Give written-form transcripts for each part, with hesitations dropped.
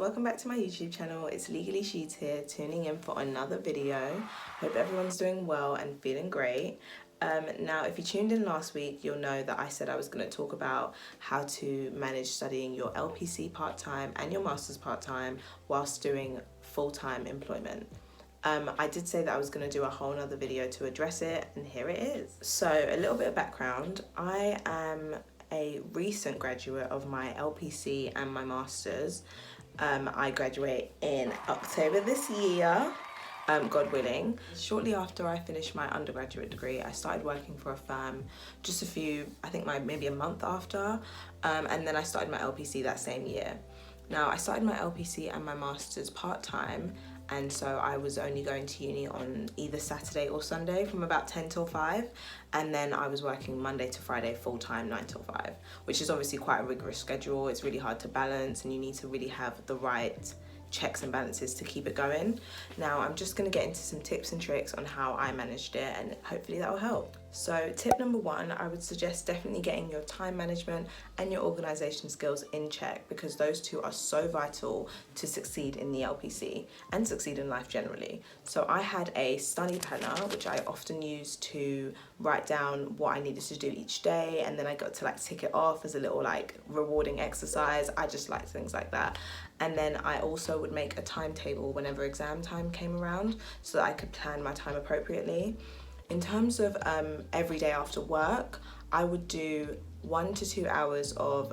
welcome back to my YouTube channel. It's Legally Sheeds here, tuning in for another video. Hope everyone's doing well and feeling great. Now, if you tuned in last week, you'll know that I said I was going to talk about how to manage studying your LPC part-time and your master's part-time whilst doing full-time employment. I did say that I was going to do a whole nother video to address it, and here it is. So, a little bit of background. I am a recent graduate of my LPC and my master's. I graduate in October this year, God willing. Shortly after I finished my undergraduate degree, I started working for a firm just maybe a month after, and then I started my LPC that same year. Now, I started my LPC and my master's part-time, and so I was only going to uni on either Saturday or Sunday from about 10 till 5, and then I was working Monday to Friday full-time 9 till 5, which is obviously quite a rigorous schedule. It's really hard to balance, and you need to really have the right checks and balances to keep it going. Now, I'm just going to get into some tips and tricks on how I managed it, and hopefully that will help. So tip number one, I would suggest definitely getting your time management and your organisation skills in check, because those two are so vital to succeed in the LPC and succeed in life generally. So I had a study planner, which I often use to write down what I needed to do each day, and then I got to tick it off as a little rewarding exercise. I just liked things like that. And then I also would make a timetable whenever exam time came around so that I could plan my time appropriately. In terms of every day after work, I would do 1 to 2 hours of,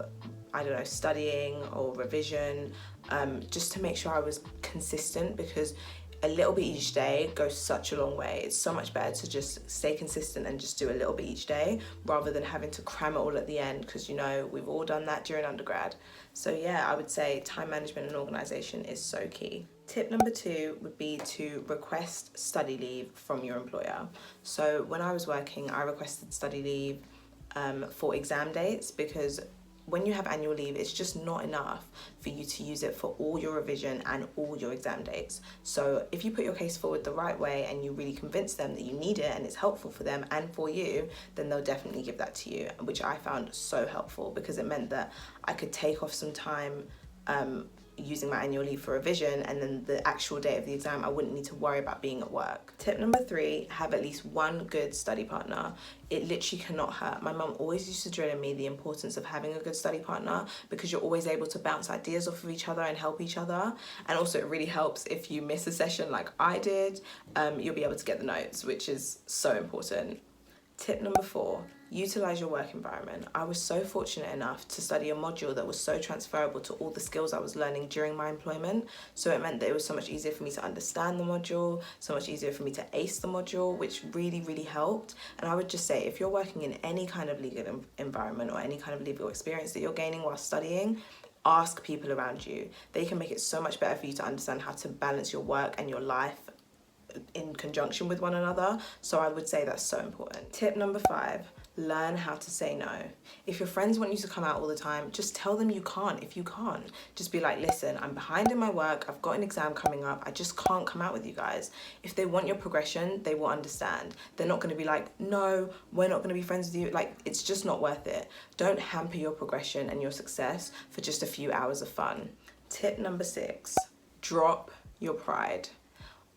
studying or revision, just to make sure I was consistent, because a little bit each day goes such a long way. It's so much better to just stay consistent and just do a little bit each day rather than having to cram it all at the end, because we've all done that during undergrad. So yeah, I would say time management and organisation is so key. Tip number 2 would be to request study leave from your employer. So when I was working, I requested study leave for exam dates, because when you have annual leave, it's just not enough for you to use it for all your revision and all your exam dates. So if you put your case forward the right way and you really convince them that you need it and it's helpful for them and for you, then they'll definitely give that to you, which I found so helpful, because it meant that I could take off some time using my annual leave for revision, and then the actual day of the exam I wouldn't need to worry about being at work. Tip number 3, have at least one good study partner. It literally cannot hurt. My mum always used to drill in me the importance of having a good study partner, because you're always able to bounce ideas off of each other and help each other. And also it really helps if you miss a session like I did, you'll be able to get the notes, which is so important. Tip number 4, utilise your work environment. I was so fortunate enough to study a module that was so transferable to all the skills I was learning during my employment. So it meant that it was so much easier for me to understand the module, so much easier for me to ace the module, which really, really helped. And I would just say, if you're working in any kind of legal environment or any kind of legal experience that you're gaining while studying, ask people around you. They can make it so much better for you to understand how to balance your work and your life in conjunction with one another. So I would say that's so important. Tip number 5, learn how to say no. If your friends want you to come out all the time, just tell them you can't. If you can't, just be like, listen, I'm behind in my work, I've got an exam coming up, I just can't come out with you guys. If they want your progression, they will understand. They're not going to be like, no, we're not going to be friends with you. It's just not worth it. Don't hamper your progression and your success for just a few hours of fun. Tip number 6, drop your pride.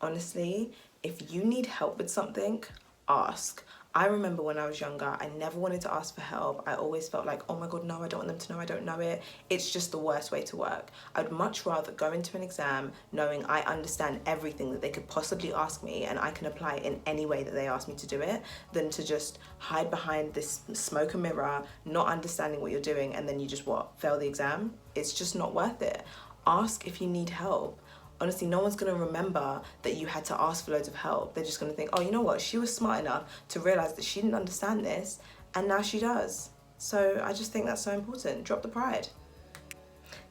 Honestly, if you need help with something, ask. I remember when I was younger, I never wanted to ask for help. I always felt like, oh my God, no, I don't want them to know I don't know it. It's just the worst way to work. I'd much rather go into an exam knowing I understand everything that they could possibly ask me and I can apply it in any way that they ask me to do it, than to just hide behind this smoke and mirror, not understanding what you're doing, and then you just fail the exam. It's just not worth it. Ask if you need help. Honestly, no one's going to remember that you had to ask for loads of help. They're just going to think, oh, you know what? She was smart enough to realise that she didn't understand this, and now she does. So I just think that's so important. Drop the pride.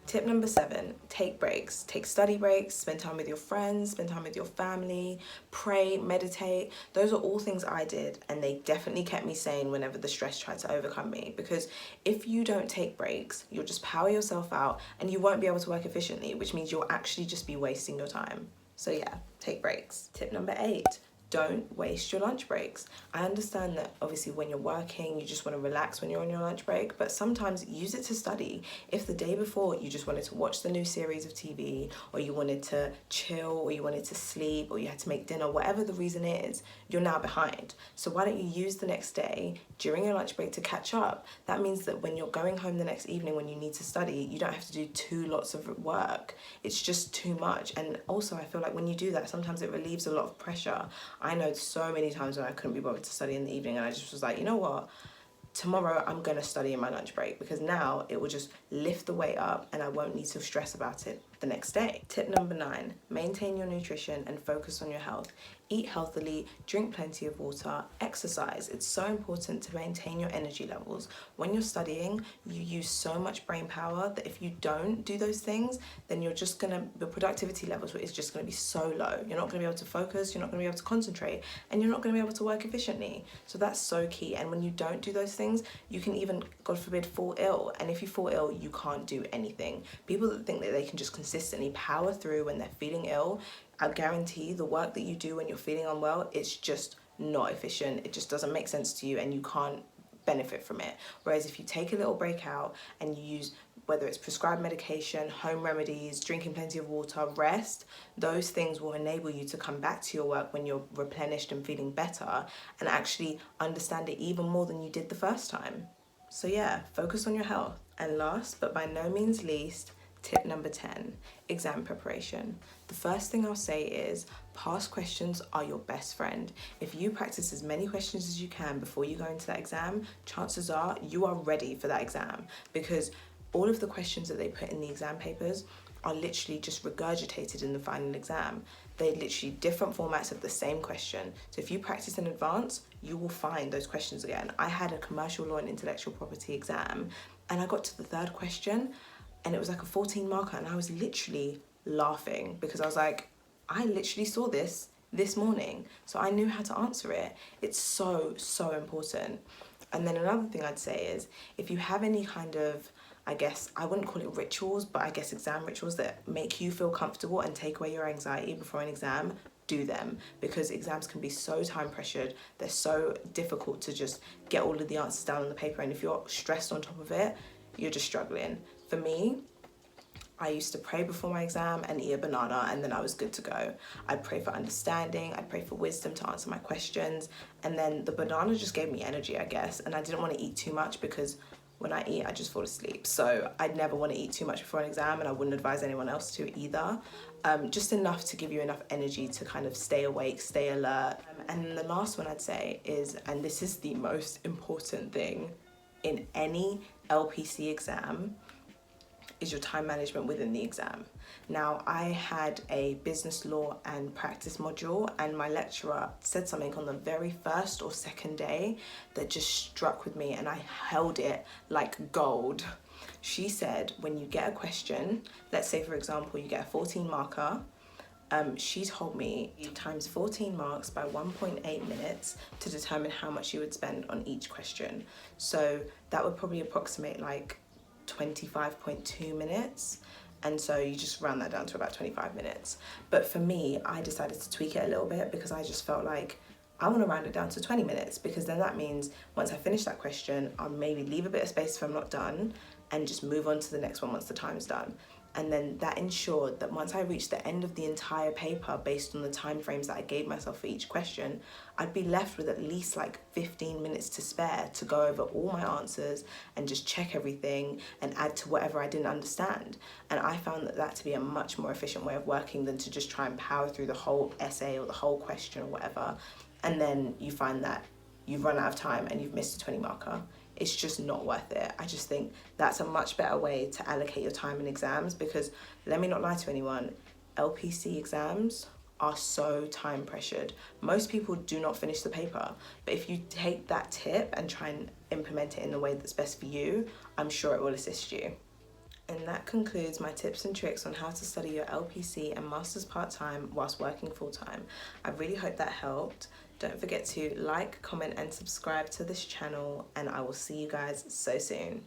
Tip number 7, take breaks. Take study breaks, spend time with your friends, spend time with your family, pray, meditate. Those are all things I did, and they definitely kept me sane whenever the stress tried to overcome me, because if you don't take breaks, you'll just power yourself out and you won't be able to work efficiently, which means you'll actually just be wasting your time. So yeah, take breaks. Tip number 8, don't waste your lunch breaks. I understand that obviously when you're working, you just want to relax when you're on your lunch break, but sometimes use it to study. If the day before you just wanted to watch the new series of TV, or you wanted to chill, or you wanted to sleep, or you had to make dinner, whatever the reason is, you're now behind. So why don't you use the next day during your lunch break to catch up? That means that when you're going home the next evening when you need to study, you don't have to do 2 lots of work. It's just too much. And also I feel like when you do that, sometimes it relieves a lot of pressure. I know so many times when I couldn't be bothered to study in the evening and I just was like, you know what? Tomorrow I'm going to study in my lunch break, because now it will just lift the weight up and I won't need to stress about it the next day. Tip number 9, maintain your nutrition and focus on your health. Eat healthily, drink plenty of water, exercise. It's so important to maintain your energy levels. When you're studying, you use so much brain power that if you don't do those things, then your productivity levels is just going to be so low. You're not going to be able to focus, you're not going to be able to concentrate, and you're not going to be able to work efficiently. So that's so key. And when you don't do those things, you can even, God forbid, fall ill. And if you fall ill, you can't do anything. People that think that they can just consistently power through when they're feeling ill, I guarantee the work that you do when you're feeling unwell, it's just not efficient. It just doesn't make sense to you and you can't benefit from it. Whereas if you take a little break out and you use, whether it's prescribed medication, home remedies, drinking plenty of water, rest, those things will enable you to come back to your work when you're replenished and feeling better and actually understand it even more than you did the first time. So yeah, focus on your health. And last but by no means least, tip number 10, exam preparation. The first thing I'll say is past questions are your best friend. If you practice as many questions as you can before you go into that exam, chances are you are ready for that exam, because all of the questions that they put in the exam papers are literally just regurgitated in the final exam. They're literally different formats of the same question. So if you practice in advance, you will find those questions again. I had a commercial law and intellectual property exam and I got to the 3rd question and it was like a 14 marker and I was literally laughing because I was like, I literally saw this morning, so I knew how to answer it. It's so important. And then another thing I'd say is if you have any kind of, I guess, I wouldn't call it rituals, but I guess exam rituals that make you feel comfortable and take away your anxiety before an exam, do them, because exams can be so time pressured. They're so difficult to just get all of the answers down on the paper, and if you're stressed on top of it, you're just struggling. For me, I used to pray before my exam and eat a banana and then I was good to go. I'd pray for understanding, I'd pray for wisdom to answer my questions, and then the banana just gave me energy, I guess, and I didn't want to eat too much because when I eat, I just fall asleep. So I'd never want to eat too much before an exam, and I wouldn't advise anyone else to either. Just enough to give you enough energy to kind of stay awake, stay alert. And then the last one I'd say is, and this is the most important thing in any LPC exam, is your time management within the exam. Now, I had a business law and practice module, and my lecturer said something on the very first or second day that just struck with me, and I held it like gold. She said, when you get a question, let's say for example, you get a 14 marker, she told me you times 14 marks by 1.8 minutes to determine how much you would spend on each question. So that would probably approximate like 25.2 minutes, and so you just round that down to about 25 minutes. But for me, I decided to tweak it a little bit because I just felt like I want to round it down to 20 minutes, because then that means once I finish that question, I'll maybe leave a bit of space if I'm not done and just move on to the next one once the time's done. And then that ensured that once I reached the end of the entire paper, based on the time frames that I gave myself for each question, I'd be left with at least like 15 minutes to spare to go over all my answers and just check everything and add to whatever I didn't understand. And I found that to be a much more efficient way of working than to just try and power through the whole essay or the whole question or whatever. And then you find that you've run out of time and you've missed a 20 marker. It's just not worth it. I just think that's a much better way to allocate your time in exams, because let me not lie to anyone, LPC exams are so time pressured. Most people do not finish the paper, but if you take that tip and try and implement it in the way that's best for you, I'm sure it will assist you. And that concludes my tips and tricks on how to study your LPC and Masters part-time whilst working full-time. I really hope that helped. Don't forget to like, comment and subscribe to this channel, and I will see you guys so soon.